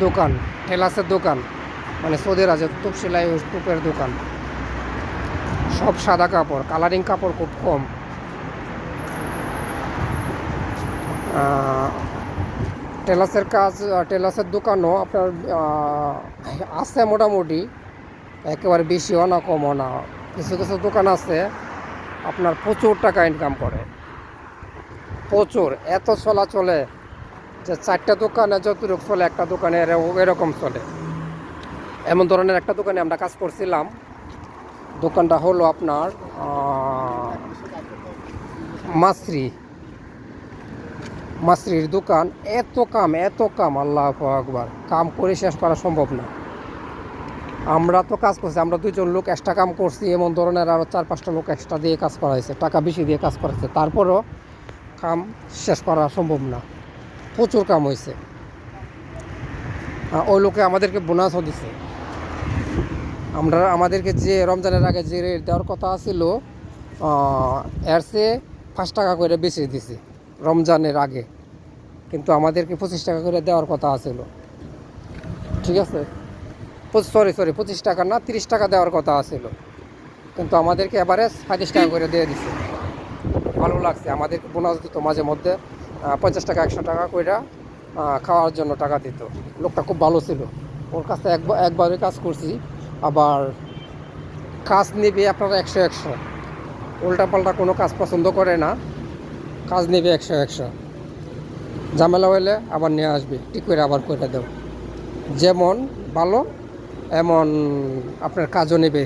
দোকান, টেলার্সের দোকান, মানে সৌদি রাজ্যে তুপ সেলাই ও তুপের দোকান। সব সাদা কাপড়, কালারিং কাপড় খুব কম। টেলার্সের কাজ, টেলার্সের দোকানও আপনার আছে মোটামুটি, একেবারে বেশিও না কমও না। কিছু কিছু দোকান আছে আপনার প্রচুর টাকা ইনকাম করে, প্রচুর। এত চলে যে 4টা দোকানে যতটুকু চলে একটা দোকানে এরকম চলে। এমন ধরনের একটা দোকানে আমরা কাজ করছিলাম। দোকানটা হলো আপনার মাসরি, মাসরির দোকান। এত কাম আল্লাহু আকবার, কাম করে শেষ করা সম্ভব না। আমরা তো কাজ করছি, আমরা 2জন লোক এক্সট্রা কাম করছি, এমন ধরনের আরও 4-5টা লোক এক্সট্রা দিয়ে কাজ করা হয়েছে, টাকা বেশি দিয়ে কাজ করা হয়েছে, তারপরও কাম শেষ করা সম্ভব না, প্রচুর কাম হয়েছে। ওই লোকে আমাদেরকে বোনাসও দিছে। আমাদেরকে যে রমজানের আগে যে রেট দেওয়ার কথা ছিল, এর চেয়ে 5 টাকা করে বেশি দিছি রমজানের আগে, কিন্তু আমাদেরকে 25 টাকা করে দেওয়ার কথা ছিল। ঠিক আছে, সরি 25 টাকা না, 30 টাকা দেওয়ার কথা ছিল, কিন্তু আমাদেরকে এবারে 35 টাকা করে দিয়ে দিছে। ভালো লাগছে, আমাদেরকে বোনাস দিত মাঝে মধ্যে, 50 টাকা 100 টাকা করে খাওয়ার জন্য টাকা দিত। লোকটা খুব ভালো ছিল, ওর কাছে একবারই কাজ করছি। আবার কাজ নেবে আপনারা 100 উল্টাপাল্টা কোনো কাজ পছন্দ করে না, কাজ নেবে 100। ঝামেলা হইলে আবার নিয়ে আসবে, ঠিক করে আবার করে দেব। যেমন ভালো এমন আপনার কাজও নেবে।